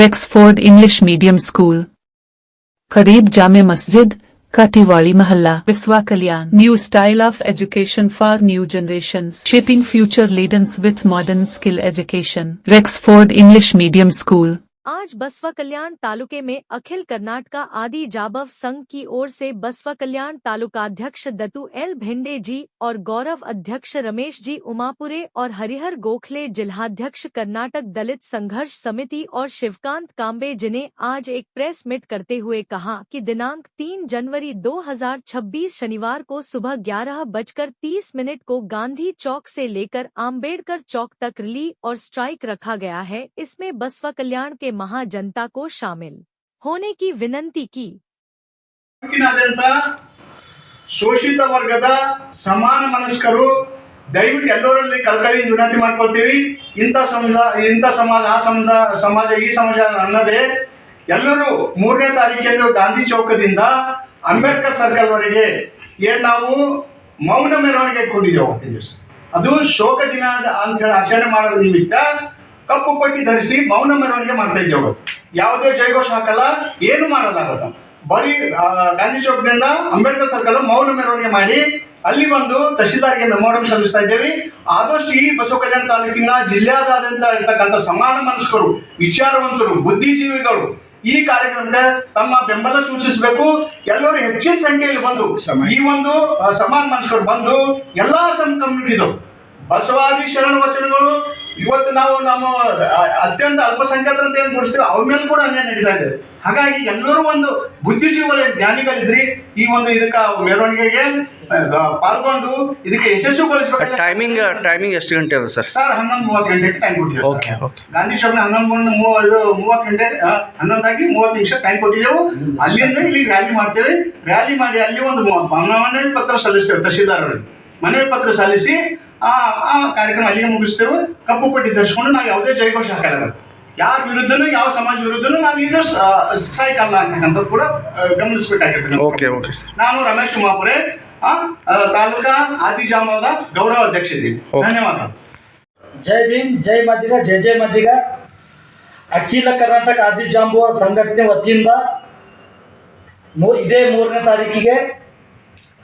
रेक्सफोर्ड English medium school, करीब जामे मस्जिद, काटीवाड़ी महल्ला, विस्वा कल्याण. New style of education for new generations, shaping future leaders with modern skill education. Rexford English Medium School. आज बसवा कल्याण तालुके में अखिल कर्नाटका आदि जाबव संघ की ओर से बसवा कल्याण तालुकाध्यक्ष दत्तू एल भिंडे जी और गौरव अध्यक्ष रमेश जी उमापुरे और हरिहर गोखले जिलाध्यक्ष कर्नाटक दलित संघर्ष समिति और शिवकांत कांबे जी ने आज एक प्रेस मीट करते हुए कहा कि दिनांक 3 जनवरी 2026 शनिवार को सुबह 11:30 को गांधी चौक से लेकर आम्बेडकर चौक तक रैली और स्ट्राइक रखा गया है। इसमें बसवा कल्याण के महाजनता को शामिल होने की विनंती की। ಶೋಷಿತ ವರ್ಗದ ಸಮಾನ ಮನಸ್ಕರು ದಯವಿಟ್ಟು ಎಲ್ಲರಲ್ಲಿ ಕಳಕಳಿಯಿಂದ ವಿನಂತಿ ಮಾಡ್ಕೊಳ್ತೀವಿ. ಇಂಥ ಸಮಾಜ ಆ ಸಮಾಜ ಈ ಸಮಾಜ ಅನ್ನದೇ ಎಲ್ಲರೂ 3ನೇ ತಾರೀಕಿಂದು ಗಾಂಧಿ ಚೌಕದಿಂದ ಅಂಬೇಡ್ಕರ್ ಸರ್ಕಲ್ ವರೆಗೆ ಏನ್ ನಾವು ಮೌನ ಮೆರವಣಿಗೆ ಇಟ್ಕೊಂಡಿದ್ದೇವೆ ಅವತ್ತಿನ ದಿವಸ. ಅದು ಶೋಕ ದಿನ ಅಂತ ಹೇಳಿ ಆಚರಣೆ ಮಾಡೋದ್ರ ನಿಮಿತ್ತ ಕಪ್ಪು ಪಟ್ಟಿ ಧರಿಸಿ ಮೌನ ಮೆರವಣಿಗೆ ಮಾಡ್ತಾ ಇದ್ದೇವೆ. ಯಾವುದೇ ಜಯಘೋಷ ಹಾಕಲ್ಲ, ಏನು ಮಾಡೋದಾಗಲ್ಲ. ಬರೀ ಗಾಂಧಿ ಚೌಕದಿಂದ ಅಂಬೇಡ್ಕರ್ ಸರ್ಕಲ್ ಮೌನ ಮೆರವಣಿಗೆ ಮಾಡಿ ಅಲ್ಲಿ ಬಂದು ತಹಶೀಲ್ದಾರ್ಗೆ ಮೆಮೋರಂ ಸಲ್ಲಿಸ್ತಾ ಇದ್ದೇವೆ. ಆದಷ್ಟು ಈ ಬಸವ ಕಲ್ಯಾಣ ತಾಲೂಕಿನ ಜಿಲ್ಲೆಯಾದ್ಯಂತ ಇರ್ತಕ್ಕಂಥ ಸಮಾನ ಮನಸ್ಕರು, ವಿಚಾರವಂತರು, ಬುದ್ಧಿಜೀವಿಗಳು ಈ ಕಾರ್ಯಕ್ರಮಕ್ಕೆ ತಮ್ಮ ಬೆಂಬಲ ಸೂಚಿಸಬೇಕು. ಎಲ್ಲರೂ ಹೆಚ್ಚಿನ ಸಂಖ್ಯೆಯಲ್ಲಿ ಬಂದು ಈ ಒಂದು ಸಮಾನ ಮನಸ್ಕರು ಬಂದು ಎಲ್ಲಾ ಕಮ್ಯುನಿಟಿದು ಬಸವಾದಿ ಶರಣ ವಚನಗಳು ಇವತ್ತು ನಾವು ನಮ್ಮ ಅತ್ಯಂತ ಅಲ್ಪಸಂಖ್ಯಾತರ ಅಂತ ಏನು ಗುರುಸ್ತೀವಿ ಅವ್ರ ಮೇಲೆ ಕೂಡ ಅನ್ಯಾಯ ನಡೀತಾ ಇದೆ. ಹಾಗಾಗಿ ಎಲ್ಲರೂ ಒಂದು ಬುದ್ಧಿಜೀವಿಗಳ ಜ್ಞಾನಿಗಳಿದ್ರಿ ಈ ಒಂದು ಇದಕ್ಕ ಮೆರವಣಿಗೆಗೆ ಪಾಲ್ಗೊಂಡು ಇದಕ್ಕೆ ಯಶಸ್ವಿಗೊಳಿಸಬೇಕು. ಟೈಮಿಂಗ್ ಎಷ್ಟು ಗಂಟೆ ಅದ ಸರ್? 11:30 ಗಂಟೆಗೆ ಟೈಮ್ ಕೊಟ್ಟಿದ್ದೇವೆ. ಗಾಂಧಿ ಚೌಕ 11:30 ಗಂಟೆ 11:30 ಟೈಮ್ ಕೊಟ್ಟಿದ್ದೆವು. ಅಲ್ಲಿಂದ ಇಲ್ಲಿ ರ್ಯಾಲಿ ಮಾಡ್ತೇವೆ. ರ್ಯಾಲಿ ಮಾಡಿ ಅಲ್ಲಿ ಒಂದು ಮನವಿ ಪತ್ರ ಸಲ್ಲಿಸ್ತೇವೆ. ತಹಶೀಲ್ದಾರ್ ಅವರಿಗೆ ಮನವಿ ಪತ್ರ ಸಲ್ಲಿಸಿ ಆ ಕಾರ್ಯಕ್ರಮ ಅಲ್ಲಿಗೆ ಮುಗಿಸ್ತೇವೆ. ಕಪ್ಪು ಪಟ್ಟಿ ಧರಿಸ್ಕೊಂಡು ನಾವು ಯಾವುದೇ ಜಯಘೋಷ ಹಾಕಲ್ಲ. ಯಾರ ವಿರುದ್ಧನೂ ಯಾವ ಸಮಾಜ ವಿರುದ್ಧನೂ ನಾವು ಇದು ಸ್ಟ್ರೈಕ್ ಅಲ್ಲ ಅಂತಕ್ಕಂಥದ್ದು ಕೂಡ ಗಮನಿಸಬೇಕಾಗಿರ್ತದೆ. ನಾನು ರಮೇಶ್ ಉಮಾಪುರೆ, ತಾಲೂಕಾ ಆದಿಜಾಂಬವದ ಗೌರವ ಅಧ್ಯಕ್ಷ ಇದ್ದೀನಿ. ಧನ್ಯವಾದ. ಜೈ ಭೀಮ್, ಜೈ ಮದ್ದಿಗ, ಜೈ ಜೈ ಮದ್ದಿಗ. ಅಖಿಲ ಕರ್ನಾಟಕ ಆದಿಜಾಂಬುವ ಸಂಘಟನೆ ವತಿಯಿಂದ ಇದೇ 3ನೇ ತಾರೀಕಿಗೆ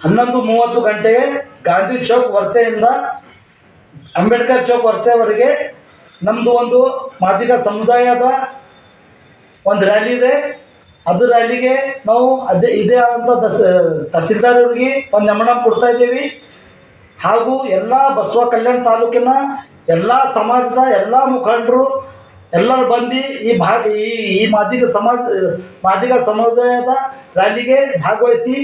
11:30 ಗಂಟೆಗೆ ಗಾಂಧಿ ಚೌಕ್ ವರ್ತೆಯಿಂದ ಅಂಬೇಡ್ಕರ್ ಚೌಕ್ ವರ್ತೆವರೆಗೆ ನಮ್ಮದು ಒಂದು ಮಾದಿಗ ಸಮುದಾಯದ ಒಂದು ರ್ಯಾಲಿ ಇದೆ. ಅದು ರ್ಯಾಲಿಗೆ ನಾವು ಇದೇ ಆದಂಥ ತಹಸೀಲ್ದಾರ್ ಅವರಿಗೆ ಒಂದು ಮೆಮೊರಂ ಕೊಡ್ತಾ ಇದ್ದೀವಿ. ಹಾಗೂ ಎಲ್ಲ ಬಸವ ಕಲ್ಯಾಣ ತಾಲೂಕಿನ ಎಲ್ಲ ಸಮಾಜದ ಎಲ್ಲ ಮುಖಂಡರು ಎಲ್ಲರೂ ಬಂದು ಈ ಮಾದಿಗ ಸಮುದಾಯದ ರ್ಯಾಲಿಗೆ ಭಾಗವಹಿಸಿ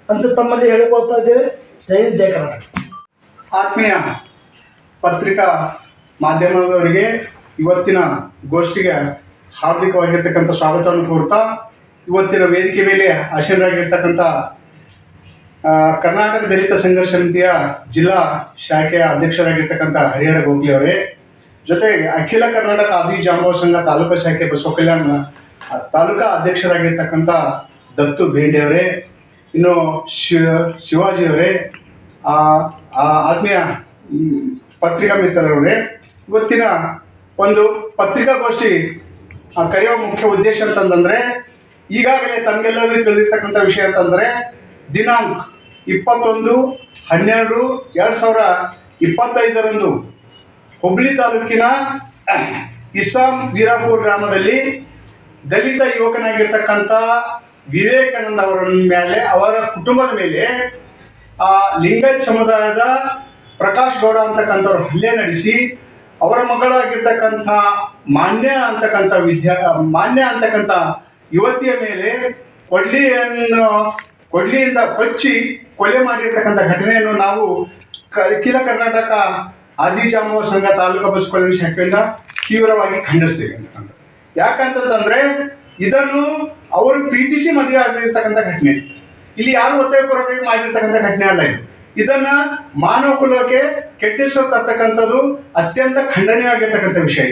ಅಂತ ತಮ್ಮಲ್ಲಿ ಹೇಳಿಕೊಳ್ತಾ ಇದ್ದೇವೆ. ಜೈ ಹಿಂದ್, ಜೈ ಕರ್ನಾಟಕ. ಆತ್ಮೀಯ ಪತ್ರಿಕಾ ಮಾಧ್ಯಮದವರಿಗೆ ಇವತ್ತಿನ ಗೋಷ್ಠಿಗೆ ಹಾರ್ದಿಕವಾಗಿರ್ತಕ್ಕಂಥ ಸ್ವಾಗತವನ್ನು ಕೋರ್ತಾ, ಇವತ್ತಿನ ವೇದಿಕೆ ಮೇಲೆ ಆಸೀನರಾಗಿರ್ತಕ್ಕಂಥ ಕರ್ನಾಟಕ ದಲಿತ ಸಂಘರ್ಷ ಸಮಿತಿಯ ಜಿಲ್ಲಾ ಶಾಖೆಯ ಅಧ್ಯಕ್ಷರಾಗಿರ್ತಕ್ಕಂಥ ಹರಿಹರ ಗೋಖಲೆ ಅವರೇ, ಜೊತೆಗೆ ಅಖಿಲ ಕರ್ನಾಟಕ ಆದಿಜಾಂಬವ ಸಂಘ ತಾಲೂಕಾ ಶಾಖೆ ಬಸವ ಕಲ್ಯಾಣ ತಾಲೂಕಾ ಅಧ್ಯಕ್ಷರಾಗಿರ್ತಕ್ಕಂಥ ದತ್ತು ಭಿಂಡೆ ಅವರೇ, ಇನ್ನು ಶಿವಾಜಿ ಅವರೇ, ಆತ್ಮೀಯ ಪತ್ರಿಕಾ ಮಿತ್ರರವರೇ, ಇವತ್ತಿನ ಒಂದು ಪತ್ರಿಕಾಗೋಷ್ಠಿ ಕರೆಯುವ ಮುಖ್ಯ ಉದ್ದೇಶ ಅಂತಂದರೆ ಈಗಾಗಲೇ ತಮಗೆಲ್ಲರಿಗೂ ತಿಳಿದಿರ್ತಕ್ಕಂಥ ವಿಷಯ ಅಂತಂದರೆ ದಿನಾಂಕ 21/12/2025 ಹುಬ್ಳಿ ತಾಲೂಕಿನ ಇಸ್ಸಾಂ ವೀರಾಪುರ ಗ್ರಾಮದಲ್ಲಿ ದಲಿತ ಯುವಕನಾಗಿರ್ತಕ್ಕಂಥ ವಿವೇಕಾನಂದ ಅವರ ಮೇಲೆ, ಅವರ ಕುಟುಂಬದ ಮೇಲೆ ಲಿಂಗಾಯತ್ ಸಮುದಾಯದ ಪ್ರಕಾಶ್ ಗೌಡ ಅಂತಕ್ಕಂಥವ್ರು ಹಲ್ಲೆ ನಡೆಸಿ ಅವರ ಮಗಳಾಗಿರ್ತಕ್ಕಂಥ ಮಾನ್ಯ ಅಂತಕ್ಕಂಥ ಯುವತಿಯ ಮೇಲೆ ಕೊಡ್ಲಿಯಿಂದ ಕೊಚ್ಚಿ ಕೊಲೆ ಮಾಡಿರ್ತಕ್ಕಂಥ ಘಟನೆಯನ್ನು ನಾವು ಅಖಿಲ ಕರ್ನಾಟಕ ಆದಿಜಾಂಬವ ಸಂಘ ತಾಲೂಕಾ ಬಸವ ಕಲ್ಯಾಣ ಶಾಖೆಯಿಂದ ತೀವ್ರವಾಗಿ ಖಂಡಿಸ್ತೇವೆ ಅಂತಕ್ಕಂಥ. ಯಾಕಂತಂದ್ರೆ ಇದನ್ನು ಅವರು ಪ್ರೀತಿಸಿ ಮದುವೆ ಆಗಿರ್ತಕ್ಕಂಥ ಘಟನೆ, ಇಲ್ಲಿ ಯಾರು ಒತ್ತಾಯಪೂರ್ವಕವಾಗಿ ಮಾಡಿರ್ತಕ್ಕಂಥ ಘಟನೆ ಅಲ್ಲ. ಇದನ್ನ ಮಾನವ ಕುಲಕ್ಕೆ ಕೆಟ್ಟ ಹೆಸರು ತರ್ತಕ್ಕಂಥದ್ದು ಅತ್ಯಂತ ಖಂಡನೀಯವಾಗಿರ್ತಕ್ಕಂಥ ವಿಷಯ.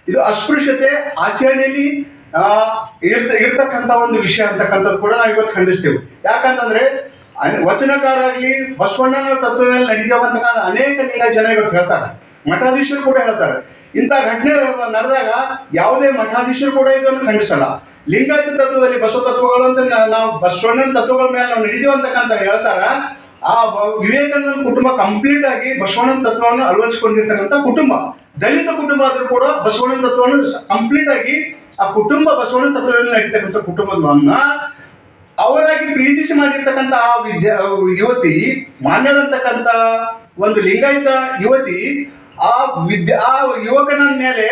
ಇದು ಅಸ್ಪೃಶ್ಯತೆ ಆಚರಣೆಯಲ್ಲಿ ಇರ್ತಕ್ಕಂಥ ಒಂದು ವಿಷಯ ಅಂತಕ್ಕಂಥದ್ದು ಕೂಡ ನಾವು ಇವತ್ತು ಖಂಡಿಸ್ತೇವೆ. ಯಾಕಂತಂದ್ರೆ ವಚನಕಾರಾಗಲಿ ಬಸವಣ್ಣನ ತತ್ವದಲ್ಲಿ ನಡೀತಾವಂತ ಅನೇಕ ಜನ ಇವತ್ತು ಹೇಳ್ತಾರೆ, ಮಠಾಧೀಶರು ಕೂಡ ಹೇಳ್ತಾರೆ. ಇಂಥ ಘಟನೆ ನಡೆದಾಗ ಯಾವುದೇ ಮಠಾಧೀಶರು ಕೂಡ ಇದನ್ನು ಖಂಡಿಸಲ್ಲ. ಲಿಂಗಾಯತ ತತ್ವದಲ್ಲಿ ಬಸವ ತತ್ವಗಳು ಅಂತ ನಾವು ಬಸವಣ್ಣನ ತತ್ವಗಳ ಮೇಲೆ ನಾವು ನಡೆದೀವಿ ಅಂತಕ್ಕಂತ ಹೇಳ್ತಾರ. ಆ ವಿವೇಕಾನಂದ ಕುಟುಂಬ ಕಂಪ್ಲೀಟ್ ಆಗಿ ಬಸವಣ್ಣನ ತತ್ವವನ್ನು ಅಳವಡಿಸಿಕೊಂಡಿರ್ತಕ್ಕಂಥ ಕುಟುಂಬ. ದಲಿತ ಕುಟುಂಬ ಆದ್ರೂ ಕೂಡ ಬಸವಣ್ಣನ ತತ್ವವನ್ನು ಕಂಪ್ಲೀಟ್ ಆಗಿ ಆ ಕುಟುಂಬ ಬಸವಣ್ಣನ ತತ್ವವನ್ನು ನಡೀತಕ್ಕಂಥ ಕುಟುಂಬವನ್ನ ಅವರಾಗಿ ಪ್ರೀತಿಸಿ ಮಾಡಿರ್ತಕ್ಕಂಥ ಆ ಯುವತಿ ಮಾನ್ಯಳ್ ಅಂತಕ್ಕಂಥ ಒಂದು ಲಿಂಗಾಯತ ಯುವತಿ ಆ ಯುವಕನ ಮೇಲೆ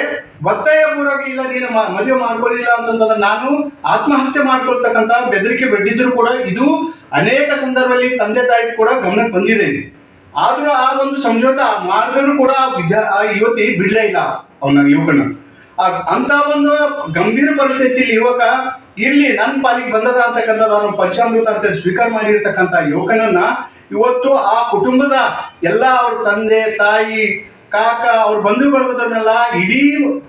ಒತ್ತಾಯಪೂರ್ವಕ ಇಲ್ಲ ನೀನು ಮದುವೆ ಮಾಡ್ಕೊಳ್ಳಿಲ್ಲ ಅಂತಂದ್ರೆ ನಾನು ಆತ್ಮಹತ್ಯೆ ಮಾಡ್ಕೊಳ್ತಕ್ಕಂಥ ಬೆದರಿಕೆ ಬೆಡ್ಡಿದ್ರು ಕೂಡ ಇದು ಅನೇಕ ಸಂದರ್ಭದಲ್ಲಿ ತಂದೆ ತಾಯಿ ಕೂಡ ಗಮನಕ್ಕೆ ಬಂದಿದೆ. ಆದ್ರೂ ಆ ಒಂದು ಸಂಜೋತ ಮಾಡಿದ್ರು ಕೂಡ ಆ ಯುವತಿ ಬಿಡ್ಲೇ ಇಲ್ಲ ಅವನ ಯುವಕನ. ಅಂತ ಒಂದು ಗಂಭೀರ ಪರಿಸ್ಥಿತಿಯಲ್ಲಿ ಯುವಕ ಇರ್ಲಿ ನನ್ನ ಪಾಲಿಗೆ ಬಂದದ ಅಂತಕ್ಕಂಥ ನಾನು ಪಂಚಾಮೃತ ಅಂತ ಸ್ವೀಕಾರ ಮಾಡಿರ್ತಕ್ಕಂಥ ಯುವಕನನ್ನ ಇವತ್ತು ಆ ಕುಟುಂಬದ ಎಲ್ಲ ಅವ್ರ ತಂದೆ ತಾಯಿ ಕಾಕ ಅವ್ರ ಬಂಧು ಬಳಗದವ್ರನ್ನೆಲ್ಲ ಇಡೀ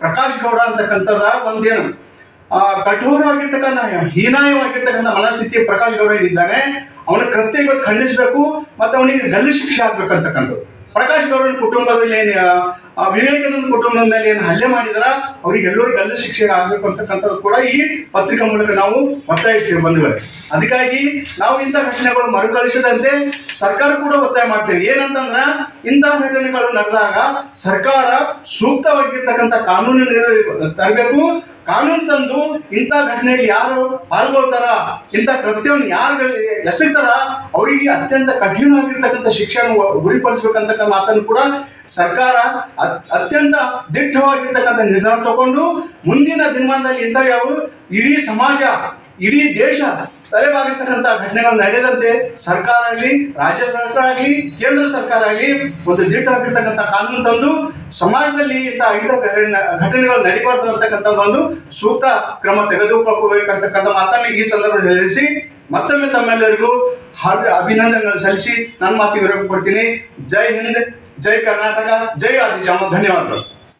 ಪ್ರಕಾಶ್ ಗೌಡ ಅಂತಕ್ಕಂಥದ ಒಂದೇನು ಕಠೋರವಾಗಿರ್ತಕ್ಕಂಥ ಹೀನಾಯವಾಗಿರ್ತಕ್ಕಂಥ ಮನಸ್ಥಿತಿ ಪ್ರಕಾಶ್ ಗೌಡ ಇದ್ದಾನೆ. ಅವನ ಕೃತ್ಯ ಇವತ್ತು ಖಂಡಿಸಬೇಕು ಮತ್ತು ಅವನಿಗೆ ಗಲ್ಲು ಶಿಕ್ಷೆ ಆಗ್ಬೇಕಂತಕ್ಕಂಥದ್ದು. ಪ್ರಕಾಶ್ ಗೌಡನ ಕುಟುಂಬದಲ್ಲಿ ವಿವೇಕಾನಂದ ಕುಟುಂಬದ ಮೇಲೆ ಏನು ಹಲ್ಲೆ ಮಾಡಿದಾರ ಅವ್ರಿಗೆಲ್ಲರೂ ಗಲ್ಲು ಶಿಕ್ಷೆ ಆಗ್ಬೇಕು ಅಂತಕ್ಕಂಥದ್ದು ಕೂಡ ಈ ಪತ್ರಿಕಾ ಮೂಲಕ ನಾವು ಒತ್ತಾಯಿಸ್ತೀವಿ ಬಂಧುಗಳೇ. ಅದಕ್ಕಾಗಿ ನಾವು ಇಂಥ ಘಟನೆಗಳು ಮರುಕಳಿಸದಂತೆ ಸರ್ಕಾರ ಕೂಡ ಒತ್ತಾಯ ಮಾಡ್ತೇವೆ. ಏನಂತಂದ್ರ ಇಂಥ ಘಟನೆಗಳು ನಡೆದಾಗ ಸರ್ಕಾರ ಸೂಕ್ತವಾಗಿರ್ತಕ್ಕಂಥ ಕಾನೂನು ತರಬೇಕು. ಕಾನೂನು ತಂದು ಇಂಥ ಘಟನೆಯಲ್ಲಿ ಯಾರು ಪಾಲ್ಗೊಳ್ತಾರ, ಇಂಥ ಕೃತ್ಯವನ್ನು ಯಾರು ಎಸಗ್ತಾರ ಅವರಿಗೆ ಅತ್ಯಂತ ಕಠಿಣವಾಗಿರ್ತಕ್ಕಂಥ ಶಿಕ್ಷೆಯನ್ನು ಗುರಿಪಡಿಸ್ಬೇಕಂತಕ್ಕ ಮಾತನ್ನು ಕೂಡ ಸರ್ಕಾರ ಅತ್ಯಂತ ದಿಟ್ಟವಾಗಿರ್ತಕ್ಕಂಥ ನಿರ್ಧಾರ ತಗೊಂಡು ಮುಂದಿನ ದಿನಮಾನದಲ್ಲಿ ಇಂಥ ಯಾವ ಇಡೀ ಸಮಾಜ ಇಡೀ ದೇಶ ತಲೆಬಾಗಿಸ್ತಕ್ಕಂಥ ಘಟನೆಗಳು ನಡೆದಂತೆ ಸರ್ಕಾರ ಆಗಲಿ, ರಾಜ್ಯ ಸರ್ಕಾರ ಆಗಲಿ, ಕೇಂದ್ರ ಸರ್ಕಾರ ಆಗಲಿ ಒಂದು ದಿಟ್ಟವಾಗಿರ್ತಕ್ಕಂಥ ಕಾನೂನು ತಂದು ಸಮಾಜದಲ್ಲಿ ಇಂಥ ಘಟನೆಗಳು ನಡೀಬಾರ್ದು ಅಂತಕ್ಕಂಥ ಒಂದು ಸೂಕ್ತ ಕ್ರಮ ತೆಗೆದುಕೊಳ್ಳಬೇಕಂತಕ್ಕಂಥ ಮಾತನ್ನು ಈ ಸಂದರ್ಭದಲ್ಲಿ ಹೇಳಿಸಿ ಮತ್ತೊಮ್ಮೆ ತಮ್ಮೆಲ್ಲರಿಗೂ ಅಭಿನಂದನೆಗಳು ಸಲ್ಲಿಸಿ ನನ್ನ ಮಾತಿಗೆ ವಿರಾಮ ಕೊಡ್ತೀನಿ. ಜೈ ಹಿಂದ್, ಜೈ ಕರ್ನಾಟಕ, ಜೈ ಆದಿಜಾಮ. ಧನ್ಯವಾದಗಳು.